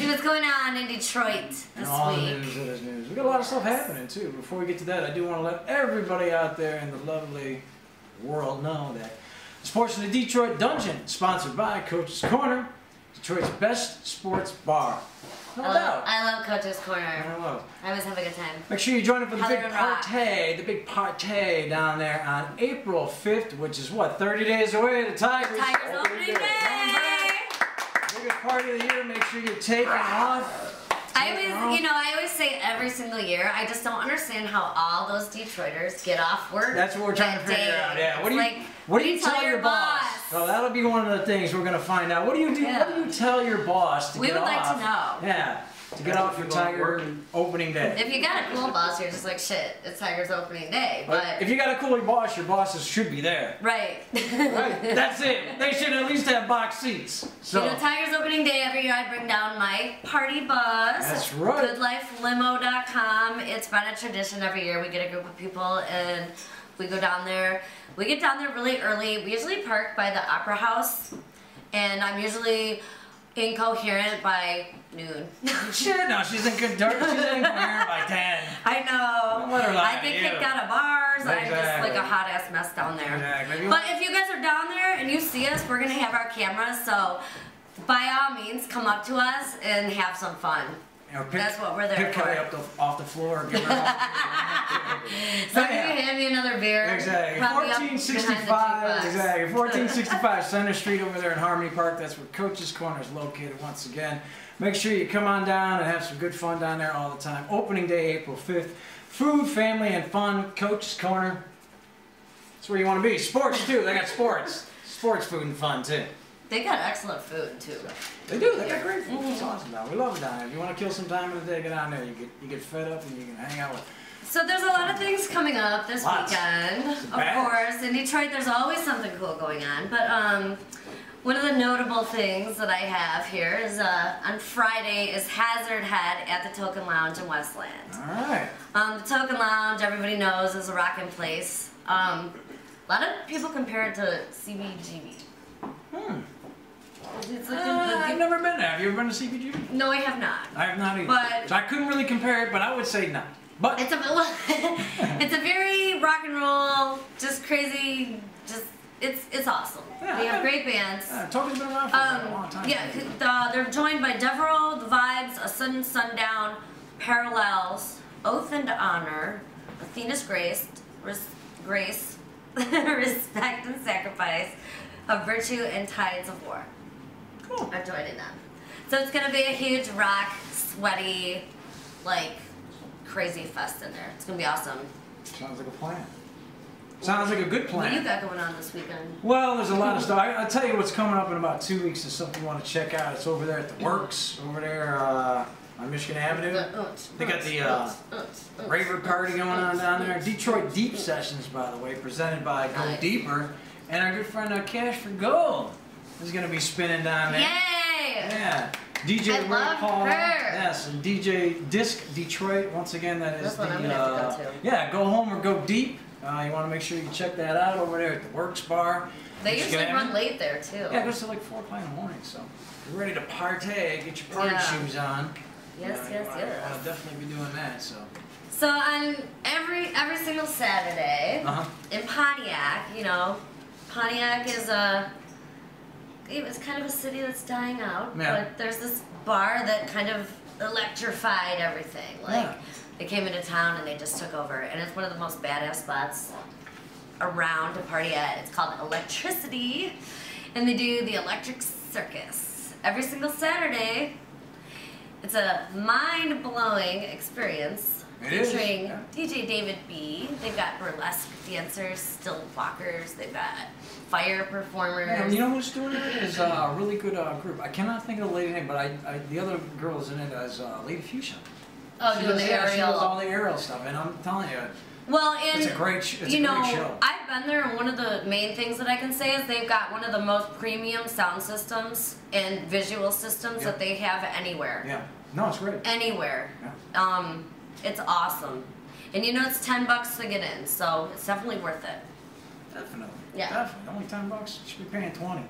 See what's going on in Detroit this week. We got a lot of stuff happening too. Before we get to that, I do want to let everybody out there in the lovely world know that this portion of the Detroit Dungeon, sponsored by Coach's Corner, Detroit's best sports bar. No doubt. I love Coach's Corner. I always have a good time. Make sure you join us for the big party down there on April 5th, which is what, 30 days away. The Tigers opening day. Biggest party of the year. Make sure you're taking off. I always say every single year, I just don't understand how all those Detroiters get off work. That's what we're trying to figure out. Yeah. What do you tell your boss? So that'll be one of the things we're gonna find out. What do you do? Yeah. What do you tell your boss to get off? We would like to know. Yeah. To get off your Tiger opening day. If you got a cool boss, you're just like, shit, it's Tiger's opening day. But if you got a cool boss, your bosses should be there. Right. Right. That's it. They should at least have box seats. So Tiger's opening day every year, I bring down my party bus. That's right. GoodLifeLimo.com. It's been a tradition every year. We get a group of people and we go down there. We get down there really early. We usually park by the Opera House, and I'm usually incoherent by noon. Shit, no, she's incoherent by 10. I know. Let her lie I get kicked out of bars. Exactly. I'm just like a hot ass mess down there. Exactly. But if you guys are down there and you see us, we're gonna have our cameras. So by all means, come up to us and have some fun. That's what we're there pick for. Kelly up off the floor. Give her Somebody hand me another beer. Exactly. 1465. Exactly. 1465 Center Street over there in Harmony Park. That's where Coach's Corner is located. Once again, make sure you come on down and have some good fun down there all the time. Opening day, April 5th. Food, family, and fun. Coach's Corner. That's where you want to be. Sports too. They got sports. Sports, food, and fun too. They got excellent food too. They do. They got great food. It's awesome down. We love it down there. If you want to kill some time in the day, get down there. You get fed up and you can hang out with. So there's a lot of things coming up this weekend. Of course, in Detroit, there's always something cool going on. But one of the notable things that I have here is on Friday is Hazard Head at the Token Lounge in Westland. All right. The Token Lounge, everybody knows, is a rockin' place. A lot of people compare it to CBGB. I've never been there. Have you ever been to CBGB? No, I have not. I have not either. But so I couldn't really compare it, but I would say no. But it's a very rock and roll, just crazy, it's awesome. Yeah, they have great bands. Token's been around for a long time. Yeah, they're joined by Devereaux, The Vibes, A Sudden Sundown, Parallels, Oath and Honor, Athena's Grace, Respect and Sacrifice, of Virtue, and Tides of War. Cool. I'm joining them. So it's gonna be a huge rock, sweaty, like crazy fest in there. It's gonna be awesome. Sounds like a plan. Sounds like a good plan. What do you got going on this weekend? Well, there's a lot of stuff. I'll tell you what's coming up in about 2 weeks is something you want to check out. It's over there at the Works, over there on Michigan Avenue. They got the raver party going on down there. Detroit Deep Sessions, by the way, presented by Go Deeper. And our good friend Cash for Gold is going to be spinning down there. Yay! Yeah. DJ Ray Paul. Yes, and DJ Disc Detroit. Once again, that is yeah, Go Home or Go Deep. You want to make sure you check that out over there at the Works Bar. They usually run late there too. Yeah, it goes to like 4 o'clock in the morning. So if you're ready to partay, get your party shoes on. Yes, yes. I'll definitely be doing that. So on every single Saturday in Pontiac, Pontiac is it's kind of a city that's dying out, but there's this bar that kind of electrified everything. They came into town and they just took over, and it's one of the most badass spots around to party at. It's called Electricity, and they do the Electric Circus every single Saturday. It's a mind-blowing experience. Featuring DJ David B. They've got burlesque dancers, still walkers. They've got fire performers. Yeah, you know who's doing it? Is a really good group. I cannot think of the lady name, but the other girl is in it as Lady Fuchsia. Oh, doing the aerial. She does all the aerial stuff, and I'm telling you, it's a great show. I've been there, and one of the main things that I can say is they've got one of the most premium sound systems and visual systems that they have anywhere. Yeah, no, it's great. Anywhere. Yeah. It's awesome. And it's $10 to get in, so it's definitely worth it. Definitely. Yeah. Definitely. Only $10. You should be paying 20.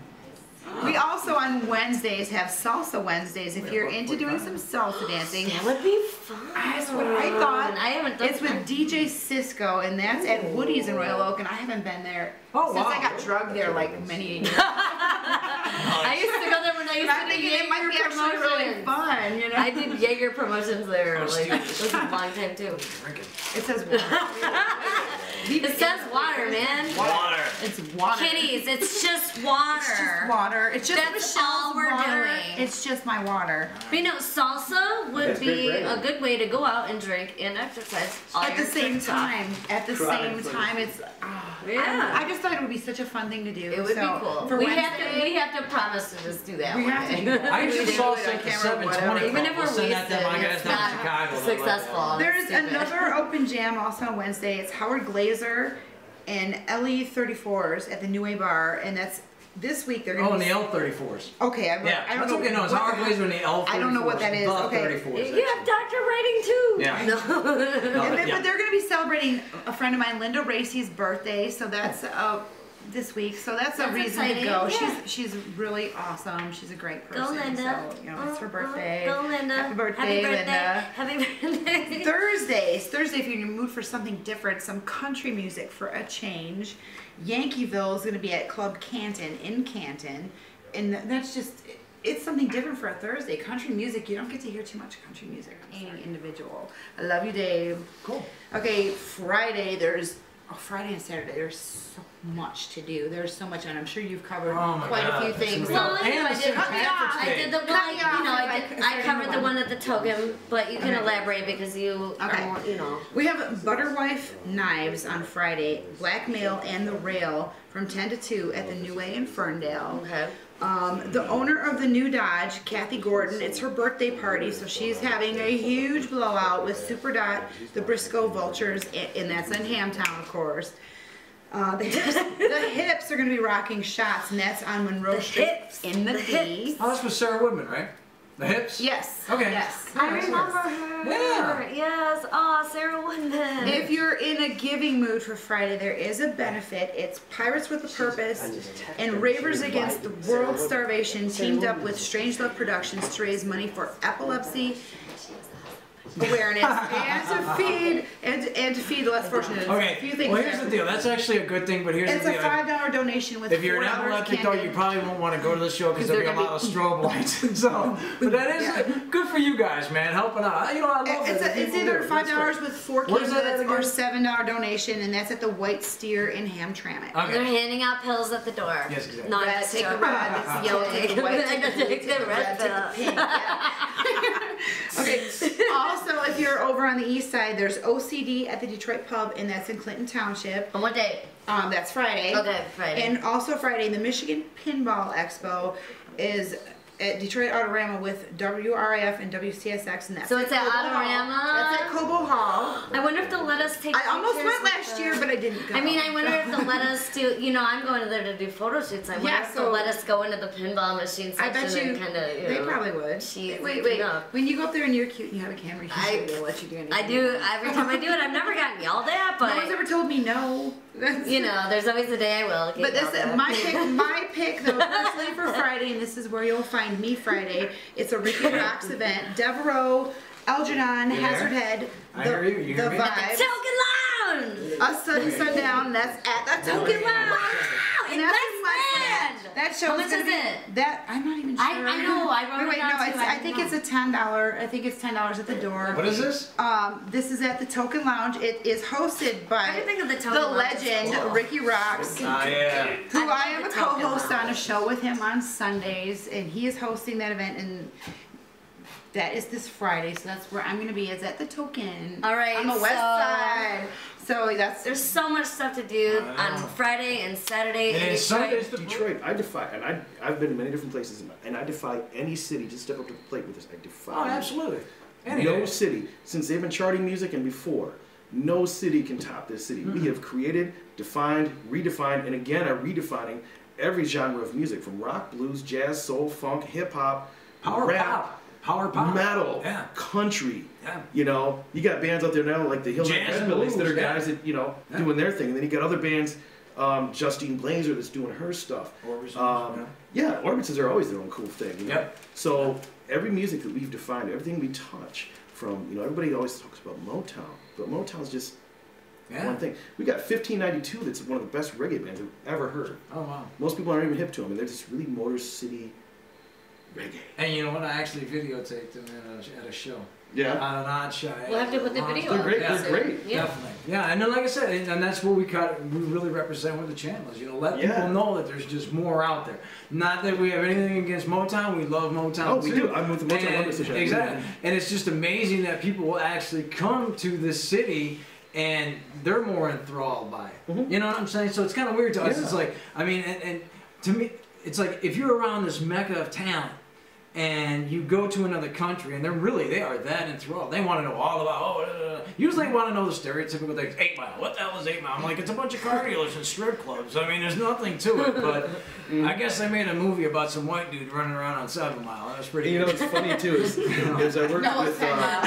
We also on Wednesdays have Salsa Wednesdays. If you're into doing some salsa dancing, that would be fun. That's what I thought. I haven't done It's with DJ Cisco, and that's at Woody's in Royal Oak, and I haven't been there since I got drugged there like many years. I used to go there when I used to do it might be actually really fun, you know. I did Jaeger promotions there. Like, it was a long time too. It says water. It says water, man. Water. It's water. Kitties, it's just water. It's just water. It's just That's Michelle's all we're water. doing. It's just my water. But you know, salsa would be a good way to go out and drink and exercise all At the your same tricks off. time. At the same time, it's. Yeah. I just thought it would be such a fun thing to do. It would be cool. For we Wednesday, have to promise to just do that. We one have to day. do that. I used to We do salsa it on at the camera, 720. Even if we're We'll send that wasted, to my guys it's down in not Chicago. successful. There's Stupid. another open jam also on Wednesday. It's Howard Glazer and Ellie 34s at the New Way Bar, and that's this week. They're going Oh, to and the L34s. Okay, I Yeah, don't that's know. okay. No, it's Howard Glazer and the L34s. I don't know what that is. The Okay. 34s. You have doctor writing too. Yeah. No. But they're going to be celebrating a friend of mine, Linda Racy's birthday, so that's this week. So that's a That's reason exciting, to go. yeah. She's really awesome. She's a great person. Go Linda. So, you know, it's her birthday. Go Linda. Happy birthday, Linda. Happy birthday. Thursday, if you're in the mood for something different, some country music for a change, Yankeeville is going to be at Club Canton in Canton, and that's just, it's something different for a Thursday. Country music, you don't get to hear too much country music. Any individual. I love you, Dave. Cool. Okay, Friday and Saturday, there's so much to do. There's so much, and I'm sure you've covered quite a few things. Well, And I the did. St. Patrick's I Day. did the one. I covered the one at the Token, but you can elaborate because you are more, you know. We have Butterwife Knives on Friday, Blackmail and the Rail from 10 to 2 at the New Way in Ferndale. Okay. The owner of the new Dodge, Kathy Gordon, it's her birthday party, so she's having a huge blowout with Super Dot, the Briscoe Vultures, and that's in Hamtown, of course. The hips are going to be rocking shots, and that's on Monroe Street in the D. Oh, that's with Sarah Woodman, right? The hips? Yes. Okay. Yes. I remember her. Yeah. Yes. Oh, Sarah Woodman. If you're in a giving mood for Friday, there is a benefit. It's Pirates with a Purpose and Ravers Against the World Starvation teamed up with Strange Love Productions to raise money for epilepsy awareness and to feed the less fortunate. Okay. A few things Well, here's there. the deal. That's actually a good thing, but here's It's the a deal. $5 donation with If you're an $4 epileptic, though, you probably won't want to go to the show because there'll be a lot of strobe lights and so. But that is good for you guys, man, helping out. You know, I love that. It's either $5 with 4 What is that kids or again? $7 donation, and that's at the White Steer in Hamtramck. They're Okay. handing out pills at the door. Yes, exactly. No, Red, just take a joking. red, Yellow, take the white, I gotta take the red take the pill. pink, yeah. Okay. Also, if you're over on the east side, there's OCD at the Detroit Pub, and that's in Clinton Township. On what day? That's Friday. Okay, Friday. And also Friday, the Michigan Pinball Expo is at Detroit Autorama with WRIF and WCSX, and that's So it's at Cobo Hall. Autorama? That's at Cobo Hall. I wonder if they'll let us take I almost pictures went with last the- year, but I didn't go. I mean, I wonder if they'll let us do, you know, I'm going there to do photo shoots. I wonder Yeah, if they'll so- let us go into the pinball machine I section bet you, and kind of, you they know. probably would. cheese Wait, it wait. up. When you go up there and you're cute and you have a camera, they'll let you do anything. I do, every time I do it, I've never gotten yelled at, but, No one's ever told me no. you know, there's always a day I will get But this yelled at. my pick though, personally for Friday, and this is where you'll find me Friday. It's a Ricky Rocks event. Devereaux, Algernon, You Hazard there? Head, I hear you. You hear me? Vibes, Token Lounge! a Sun Sundown. That's at the Token Lounge. Wow! And In that's West my End! That show How much gonna is be, it? That I'm not even sure. I know, I wrote wait, it down no, too, it's, I I think know. it's a $10. I think it's $10 at the door. What is this? This is at the Token Lounge. It is hosted by Everything of the Token the Lounge is legend cool. Ricky Rocks, Yeah. who I I am a love the Token co-host on a Lounge. show with him on Sundays, and he is hosting that event, and that is this Friday. So that's where I'm going to be. It's at the Token. All right, on the west so- side. So that's There's so much stuff to do on Friday and Saturday And in it's Sundays. Detroit, I defy, and I've been to many different places, and I defy any city to step up to the plate with this. I defy. Oh, absolutely. Any No day. city, since they've been charting music and before, no city can top this city. We have created, defined, redefined, and again are redefining every genre of music, from rock, blues, jazz, soul, funk, hip hop, Power rap, pop. Power pop. metal, Yeah. country. Yeah. You know, you got bands out there now like the Hillside Jazz and Hillbillies that are blues, yeah. guys that, you know, Yeah. doing their thing. And then you got other bands Justine Blazer that's doing her stuff. Orbisons, yeah, Orbisons are always their own cool thing. You know? Yep. So every music that we've defined, everything we touch, from, you know, everybody always talks about Motown, but Motown's just one thing. We got 1592 that's one of the best reggae bands I've ever heard. Oh, wow. Most people aren't even hip to them, and they're just really Motor City reggae. And you know what? I actually videotaped them at a show. Yeah. On an odd show. We'll have to put the video They're up. great. Yeah. They're great. Yeah. Definitely. Yeah, and then like I said, and that's what we really represent with the channel is, you know, let people know that there's just more out there. Not that we have anything against Motown. We love Motown. Oh, we do. I'm with the Motown Association. Exactly. And it's just amazing that people will actually come to this city and they're more enthralled by it. Mm-hmm. You know what I'm saying? So it's kind of weird to us. It's like, I mean, and to me, it's like if you're around this mecca of talent, and you go to another country, and they are that enthralled. They want to know all about, usually they want to know the stereotypical things. 8 Mile, what the hell is 8 Mile? I'm like, it's a bunch of car dealers and strip clubs. I mean, there's nothing to it, but I guess they made a movie about some white dude running around on 7 Mile. That was pretty You good. know, what's funny too is I worked with, I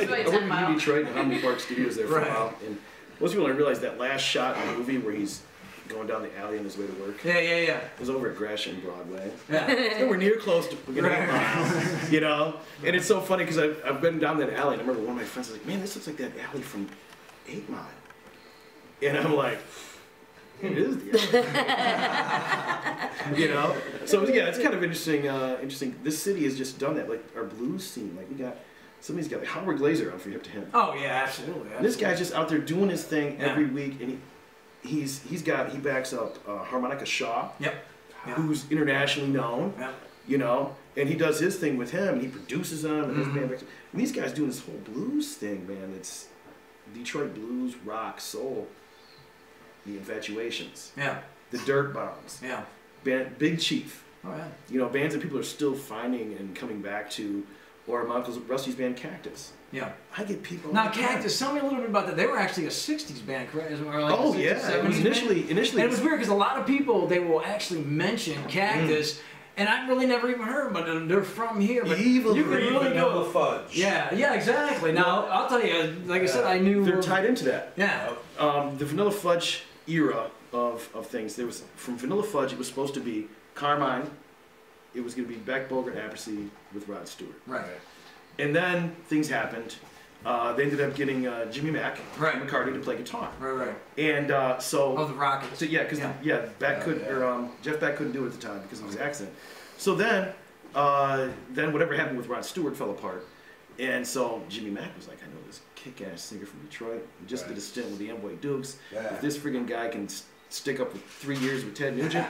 worked with Detroit and Harmony Park Studios there for a while, and most people don't realize that last shot in the movie where he's going down the alley on his way to work. Yeah. It was over at Gresham Broadway. Yeah. So we're near close to 8 Mile, you know? And it's so funny because I've been down that alley, and I remember one of my friends was like, man, this looks like that alley from 8 Mile. And I'm like, it is the alley. You know? So yeah, it's kind of interesting. This city has just done that. Like our blues scene, like somebody's got like Howard Glazer on for Hip to Him. Oh yeah, absolutely. And this guy's just out there doing his thing every week, and he backs up Harmonica Shaw, who's internationally known, you know, and he does his thing with him, and he produces them, and his band backs up. And these guys doing this whole blues thing, man. It's Detroit blues, rock, soul, the Infatuations, the Dirt Bombs, Big Chief. Oh yeah. You know, bands that people are still finding and coming back to, or my Uncle Rusty's band Cactus. Yeah. I get people. Now, Cactus, tell me a little bit about that. They were actually a 60s band, correct? Or like oh, 60s, yeah. 70s Initially. And it was weird because a lot of people, they will actually mention Cactus, and I really never even heard, but they're from here. But Evil you can really go. Fudge. Yeah, exactly. Now, I'll tell you, like I said, I knew. They're tied into that. Yeah. The Vanilla Fudge era of things, there was, from Vanilla Fudge, it was supposed to be Carmine, it was going to be Beck Bogert Appice with Rod Stewart. Right. And then things happened. They ended up getting Jimmy Mack and McCartney to play guitar. Right. And so. Oh, the Rockets. So yeah, because Jeff Beck couldn't do it at the time because of his accident. So then whatever happened with Rod Stewart fell apart, and so Jimmy Mack was like, I know this kick-ass singer from Detroit. We just did a stint with the Amboy Dukes. If this friggin' guy can stick up with 3 years with Ted Nugent.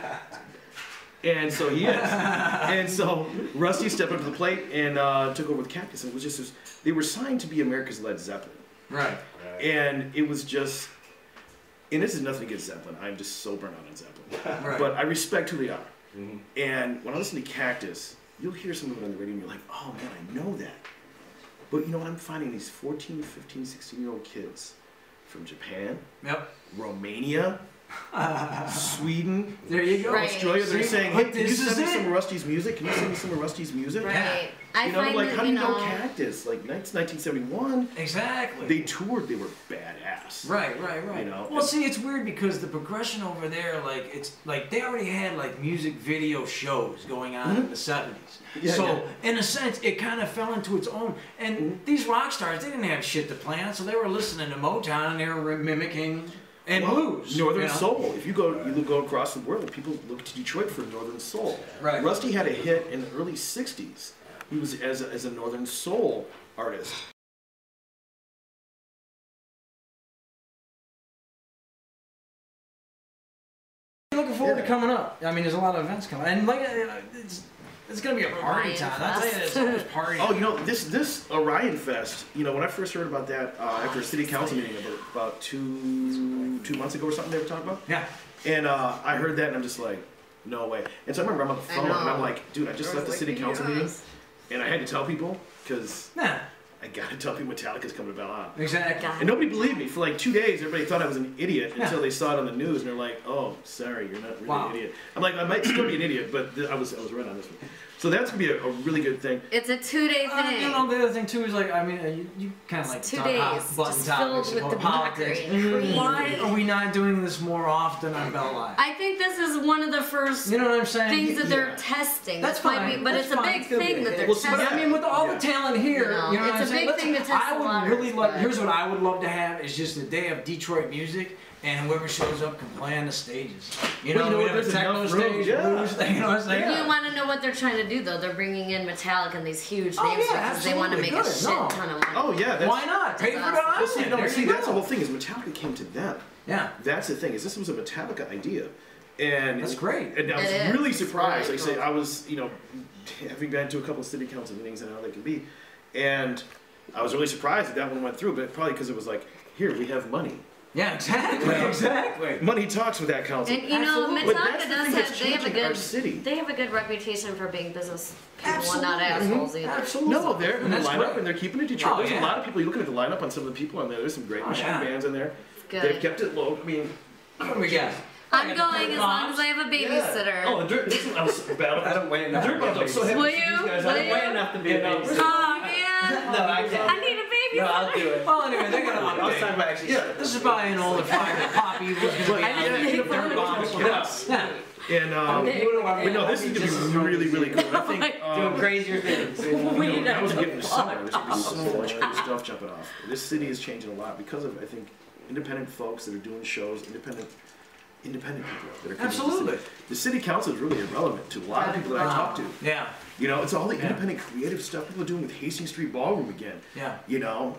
And so he is. And so Rusty stepped up to the plate and took over with Cactus. And it was just, they were signed to be America's Led Zeppelin. Right. And it was just, and this is nothing against Zeppelin. I'm just so burnt out on Zeppelin. Right. But I respect who they are. Mm-hmm. And when I listen to Cactus, you'll hear some of it on the radio and you're like, oh man, I know that. But you know, I'm finding these 14, 15, 16-year-old kids from Japan, Romania, Sweden, there you go, Australia. They're saying, "Hey, can you send me some of Rusty's music? Can you send me some of Rusty's music?" Right. You know, like, how do you know Cactus? Like, 1971. Exactly. They toured. They were badass. Right. You know. Well, see, it's weird because the progression over there, like, it's like they already had like music video shows going on in the 70s. Yeah, so, in a sense, it kind of fell into its own. And these rock stars, they didn't have shit to play on, so they were listening to Motown and they were mimicking. And blues, Northern soul. If you go across the world, people look to Detroit for Northern soul. Right. Rusty had a hit in the early '60s. He was as a Northern soul artist. Looking forward to coming up. I mean, there's a lot of events coming, and like it's gonna be a party time. I'll tell you, it's always party. Oh, you know, this Orion Fest. You know, when I first heard about that after a city council meeting about two months ago or something, they were talking about. Yeah. And I heard that, and I'm just like, no way. And so I remember I'm on the phone, and I'm like, dude, I just left the city council meeting, and I had to tell people because I gotta tell people Metallica's coming to Belle Isle. Exactly. And nobody believed me. For like 2 days, everybody thought I was an idiot until they saw it on the news, and they're like, "Oh, sorry, you're not really an idiot." I'm like, I might still be an idiot, but I was right on this one. So that's gonna be a really good thing. It's a 2-day thing. You know, the other thing too is like, I mean, you kind of like 2 talk days, button just topics filled with about politics. democracy. Why are we not doing this more often on Bell Live? I think this is one of the first You know what I'm saying? things that they're testing. That's Might fine. be, but That's it's a fine. big thing that they're Well, testing. but I mean, with all the talent here, No, you know what I'm it's a saying? big thing to test I the would waters, really love. but- Here's what I would love to have is just a day of Detroit music, and whoever shows up can play on the stages. You know, Well, you know we what, have a there's techno enough room, stage, yeah. blues thing. You know what I'm saying? You want to know what they're trying to do, though? They're bringing in Metallica and these huge names Oh, yeah, because they want to make absolutely. a Good. shit No. ton of money. Oh yeah, that's, Why not? Pay for the awesome. Well, see, island. no, There see, you that's the go. whole thing. Is Metallica came to them. Yeah. That's the thing. Is this was a Metallica idea, and That's great. And I was It is. really It's surprised. really Like I say, cool. I was, having been to a couple of city council meetings and how they can be, and I was really surprised that one went through. But probably because it was like, here we have money. Yeah, exactly. Exactly. Money talks with that council. And you know, Absolutely. But Metallica that's the does thing have that's they have a changing our good city. they have a good reputation for being business people and not Absolutely. assholes either. Absolutely. No, they're in And the that's lineup great. and they're keeping it Detroit. Oh, There's yeah. a lot of people. You looking at the lineup on some of the people on there. There's some great machine yeah. bands in there. Good. They've kept it low. I mean, What do we got? I'm going as long as I have a yeah. babysitter. Oh, the dirt. Listen, I was battle. I don't weigh enough. Dirt Bombs, I'm so happy Will to see you? these guys. Will I I don't you? weigh enough to be a Yeah, no. babysitter. Oh man, No, I can't. I need a babysitter. No, I'll do it. Well, anyway, they're gonna I was talking update. about actually. Yeah. This is probably an older file that Poppy was gonna be I didn't on. make fun Dirt of bombs. Yes. Yeah. And but no, this is gonna be really, really cool. I think Doing crazier things. I was getting summer. There's gonna be so much cool stuff jumping off. This city is changing a lot because of I think independent folks that are doing shows, independent people that are coming to Absolutely. the city. The city council is really irrelevant to a lot of people that I talk to. Yeah. You know, it's all the independent creative stuff people are doing with Hastings Street Ballroom again. Yeah. You know,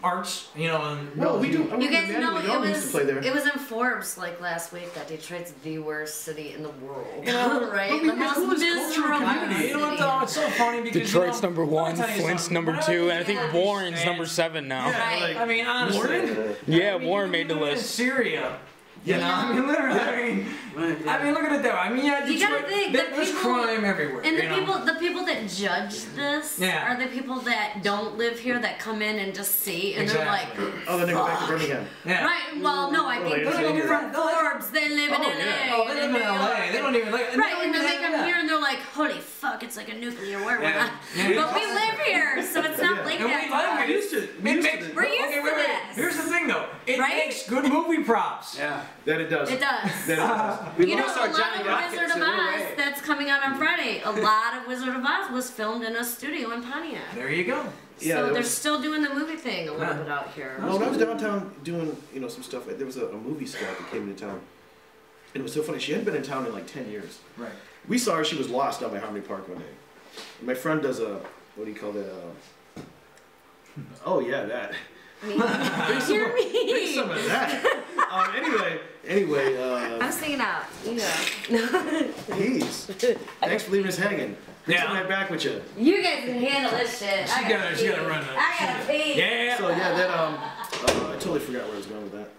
Arts, you know, and well, we do. I mean, You guys know Emmanuel used to play there. it was in Forbes like last week that Detroit's the worst city in the world. You know, right? but we The have most this cultural miserable community. You know what city. though? It's so funny because Detroit's you know, number let me one, tell you Flint's something. number When I two, was and I think in Warren's Hastings, number 7 now. Yeah, Right. like, I mean, honestly. Warren? Yeah, I mean, Warren you made the live in list. Syria. You know, I mean, literally. I mean, look at it though. I mean, yeah, You gotta Detroit, think, there's the crime everywhere. And you know? the people that judge this Yeah. are the people that don't live here that come in and just see and Exactly. they're like, Oh, then they go back to Birmingham. Yeah. right? Well, no, I think Well, people they're from Forbes they live in Oh, LA. yeah. Oh, they live in New LA. York. They don't even like. Right, and then they come yeah. here and they're like, holy fuck, it's like a nuclear war. Yeah. Yeah. But we live here, so it's not Yeah. like And that. we like it. used to. It makes, We're used to this. Here's the thing though. It Right? makes good movie props. Yeah. That it does. It does. That it does. We You know, lost a our lot Johnny of Rockets Wizard of in a Oz way. that's coming out on Friday. A lot of Wizard of Oz was filmed in a studio in Pontiac. There you go. Yeah, So there they're was- still doing the movie thing a little Yeah. bit out here. Well, when I was downtown doing, some stuff, there was a movie scout that came into town. And it was so funny. She hadn't been in town in like 10 years. Right. We saw her. She was lost down by Harmony Park one day. And my friend does what do you call that? Oh, yeah, that. Hear There's some me. of that. Anyway, I'm singing out. You know. geez. Thanks for leaving us hanging. Yeah. I'm right back with you. You guys can handle this shit. She gotta run that. I gotta pee. Yeah. So, yeah, that, I totally forgot where I was going with that.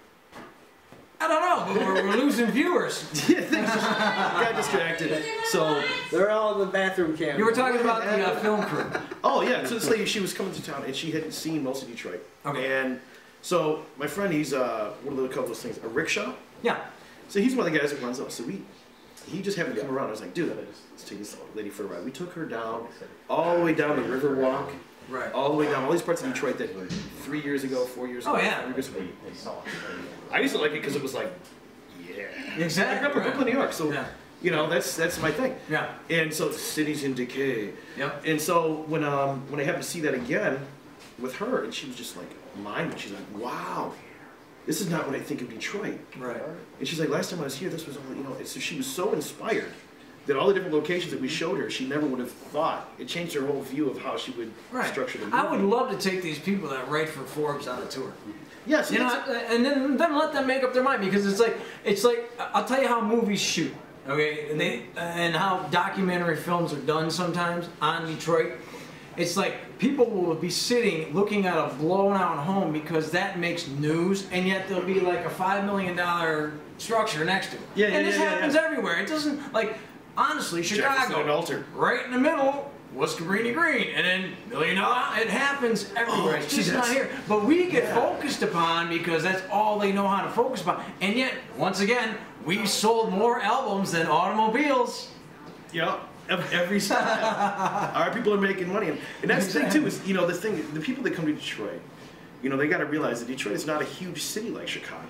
I don't know, but we're losing viewers. Yeah, things just got distracted. So, They're all in the bathroom camera. You were talking about the film crew. oh yeah, so this lady, she was coming to town and she hadn't seen most of Detroit. Okay. And so my friend, he's what do they call those things? A rickshaw. Yeah. So he's one of the guys that runs up. So he just happened to come around. I was like, dude, let's take this lady for a ride. We took her down, all the way down the Riverwalk, Right. all the way down all these parts of Detroit that 3 years ago, 4 years ago. Oh, yeah. 3 years ago. I used to like it because it was like, yeah. Exactly. I grew up in Brooklyn, New York, so Yeah. that's my thing. Yeah. And so the city's in decay. Yep. And so when I happened to see that again with her, and she was just like mind. She's like, wow, this is not what I think of Detroit. Right. And she's like, last time I was here, this was all, and so she was so inspired that all the different locations that we showed her, she never would have thought. It changed her whole view of how she would structure the movie. I would love to take these people that write for Forbes on a tour. Yes, You know, and then let them make up their mind, because it's like I'll tell you how movies shoot, okay, and how documentary films are done sometimes on Detroit. It's like people will be sitting looking at a blown out home because that makes news, and yet there'll be like a $5 million structure next to it. Yeah, and this yeah, happens yeah. everywhere. It doesn't, like, honestly, Jefferson and Chicago, Alter. right in the middle was Cabrini Green, and then $1 million. It happens everywhere. It's just not here. But we get focused upon because that's all they know how to focus upon. And yet, once again, we've sold more albums than automobiles. Yep. of every style. Our people are making money, and that's the thing too. Is the people that come to Detroit, they got to realize that Detroit is not a huge city like Chicago.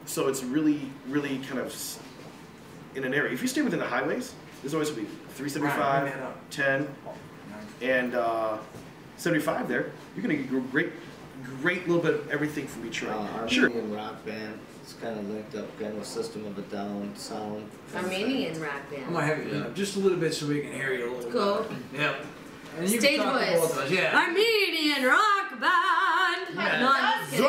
So it's really, really kind of in an area. If you stay within the highways, there's always going to be 375, 10, and 75 there. You're going to get a great little bit of everything from Detroit. Armenian rock band. It's kind of linked up again with System of a Down sound. Armenian rock band. I'm gonna have you just a little bit so we can hear you a little cool. bit. Yep. And you Stage can talk to both of voice. us, yeah. Armenian rock band. Yeah. No, I'm just kidding.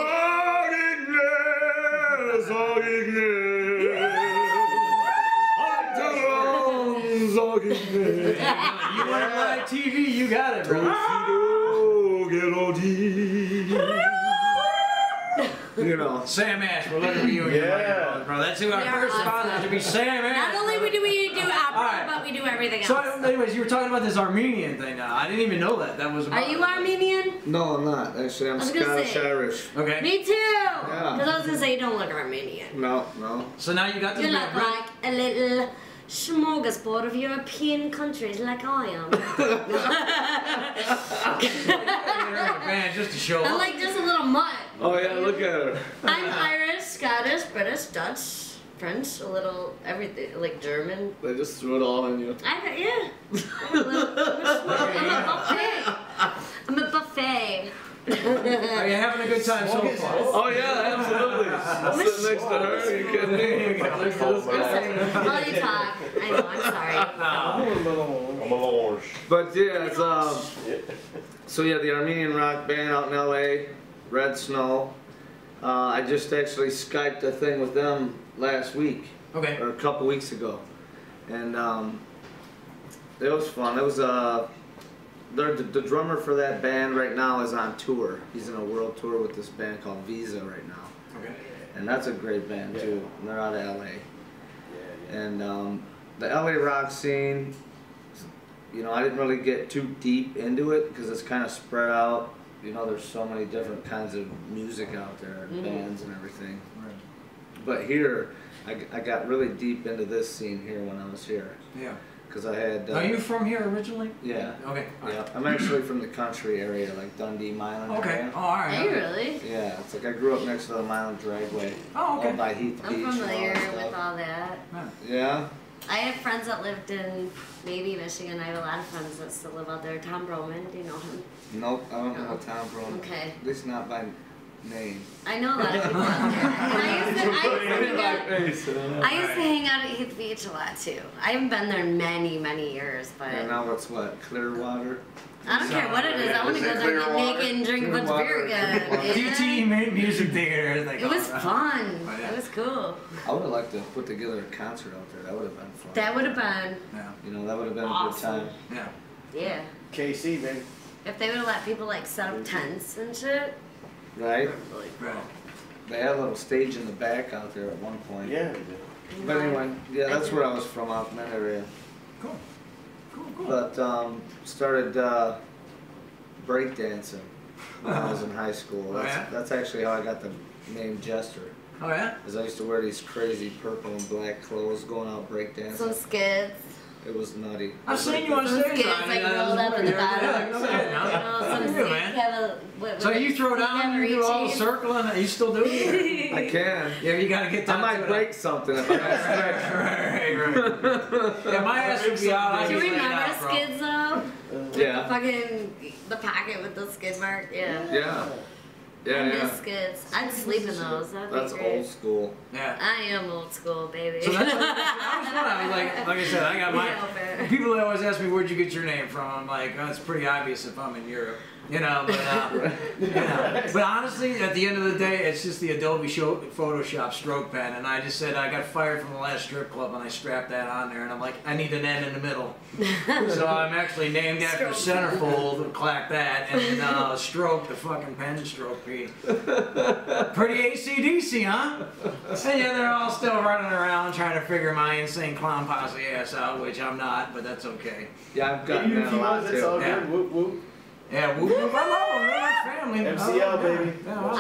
You want live TV? You got it, bro. Sam Ash, we're looking for you again, bro. That's who our first sponsor should be, Sam Ash. Not only do we do opera, but we do everything else. So, anyways, you were talking about this Armenian thing now. I didn't even know that was about. Are you Armenian? No, I'm not. Actually, I'm Scottish Irish. Okay. Me too. Because I was gonna say you don't look Armenian. No. So now you got this. You look like a little smorgasbord of European countries, like I am. Man, just to show I'm up. like just a little mutt. Oh yeah, look at her. I'm Irish, Scottish, British, Dutch, French, a little everything, like German. They just threw it all on you. Yeah. I'm a buffet. Are you having a good time so far? Oh yeah, absolutely. I'm sitting next to her. You kidding me? Next to this guy. While you talk, I know, I'm sorry. I'm a little But yeah, it's so yeah, the Armenian rock band out in LA, Red Snow. I just actually Skyped a thing with them last week. Okay. Or a couple weeks ago, and it was fun. It was the drummer for that band right now is on tour. He's in a world tour with this band called Visa right now. Okay. And that's a great band too. And they're out of LA. And the LA rock scene, I didn't really get too deep into it because it's kind of spread out. There's so many different kinds of music out there, and bands and everything. Right. But here, I got really deep into this scene here when I was here. Yeah. Because I had. Are you from here originally? Yeah. Okay. Yeah. I'm actually from the country area, like Dundee, Milan area. Oh, all right. Are you really? Yeah, it's like I grew up next to the Milan Dragway. Oh, okay. All by Heath Beach. I'm familiar and all that with stuff. all that. Yeah. I have friends that lived in maybe Michigan. I have a lot of friends that still live out there. Tom Broman, do you know him? Nope, I don't know Tom Broman. Okay. At least not by name. I know a lot of people out there. And I used to hang out at Heath Beach a lot too. I haven't been there in many, many years, but And now it's what? Clearwater? I don't care what it is. I want to go there and get naked and drink a bunch of beer again. DT made music theater. It was fun. It was cool. I would have liked to put together a concert out there. That would have been fun. That would have been. Yeah. That would have been awesome. a good time. Yeah. Yeah. KC, man. If they would have let people like set up tents and shit. Right? Right. They had a little stage in the back out there at one point. Yeah, they did. But anyway, yeah, that's where I was from, out in that area. Cool. Cool. But started breakdancing when I was in high school. That's actually how I got the name Jester. Oh yeah? Because I used to wear these crazy purple and black clothes going out breakdancing. Some skids. It was nutty. I've seen you on Some stage. skids like rolled up in the bottom. Some skids have a. So you throw down, you do all the circling, you still do it? I can. Yeah, you gotta get down I might to break something if I got stretched. Right. Yeah, my ass would be out. Do you remember skids though? Yeah. The pocket with the skid mark? Yeah. Yeah. I miss skids. I'd sleep in those. That'd That's be great. old school. Yeah. I am old school, baby. So that's that was fun. I was like I said, I got my people that always ask me where'd you get your name from. I'm like, oh, it's pretty obvious if I'm in Europe, But honestly, at the end of the day, it's just the Adobe Photoshop stroke pen, and I just said I got fired from the last strip club, and I strapped that on there, and I'm like, I need an N in the middle, so I'm actually named after Centerfold, clack that, and stroke the fucking pen stroke P. Pretty AC/DC, huh? And yeah, they're all still running around trying to figure my insane clown posse ass out, which I'm not, but that's okay. Yeah, I've gotten that a lot It's all too. Yeah. good. Whoop, whoop. Yeah, whoop, whoop, I love them. They're like family. MCL, baby. Yeah,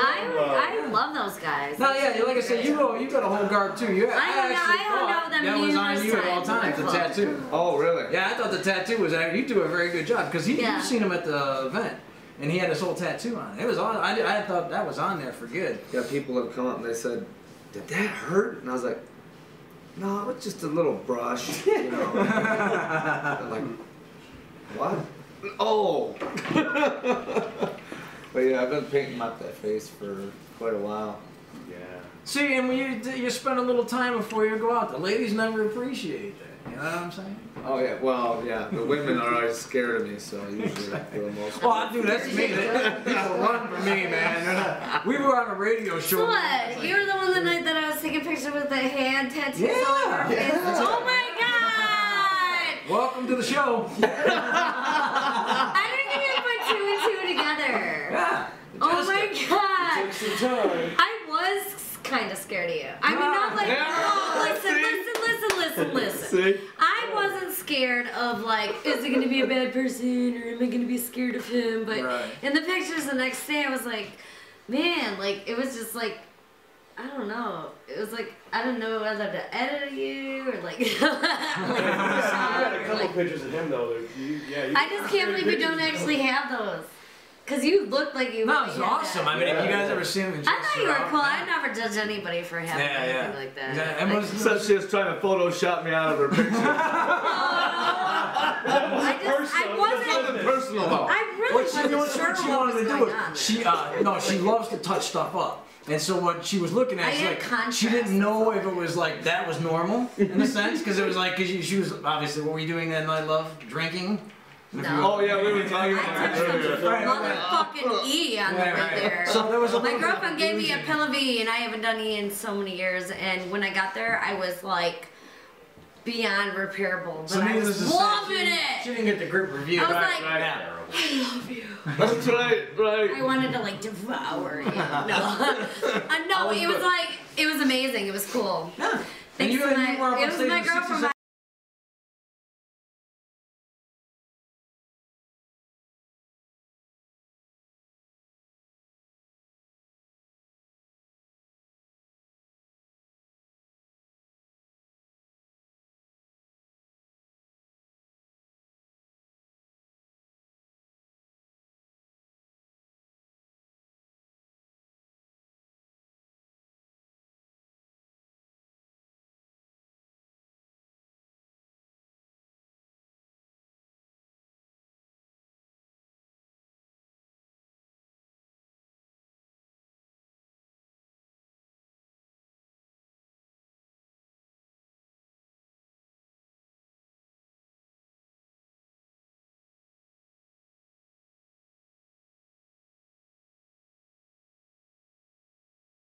I love those guys. no, yeah, like I said, you got a whole garb too. I hung out with them that was on numerous you at all times. times, the tattoo. Oh, really? Yeah, I thought the tattoo was actually, you do a very good job, because you've seen him at the event, and he had his whole tattoo on. It was on, I thought that was on there for good. Yeah, people have come up and they said, did that hurt? And I was like, no, it's just a little brush, you know. I'm like, what? Oh! But yeah, I've been painting up that face for quite a while. Yeah. See, and when you spend a little time before you go out, the ladies never appreciate that. You know what I'm saying? Oh yeah, well, yeah, the women are always scared of me, so usually for the most part. Oh, dude, that's me. People run for me, man. We were on a radio show. So what? You were the one the night that I was taking pictures with the hand tattoos all over her face. Yeah. Oh my god! Welcome to the show. I didn't even put two and two together. Yeah. Oh my god! Took some time. I was kind of scared of you. I mean, not like, oh, listen. See? I wasn't scared of like, is he gonna be a bad person or am I gonna be scared of him? But in the pictures the next day, I was like, man, like it was just like, I don't know. It was like I don't know whether to edit you or like. You got a couple pictures of him though. I just can't believe you don't actually have those. Cause you looked like you. No, it was awesome. I mean, if you guys ever seen him, I thought you were cool. I never judge anybody for having anything like that. Yeah, Like, So she was trying to Photoshop me out of her picture. I wasn't. Nothing personal though. I really wasn't sure what she what wanted was to going do. on. She loves to touch stuff up. And so what she was looking at, I she's had like, contrast, she didn't know if it was like that was normal in a sense, because it was like, she was obviously, what were you doing that night, love? Drinking? No. Oh yeah, we were talking about I that touched earlier. motherfucking E on the way there. So there was a My little girlfriend gave me a pill of E, and I haven't done E in so many years. And when I got there, I was like beyond repairable. But I was loving She it. didn't get the group review. I was like, Yeah. I love you. That's right. I wanted to like devour you. No, it was amazing. It was cool. Yeah. Thanks And to you were up on it was stage my with girl from 67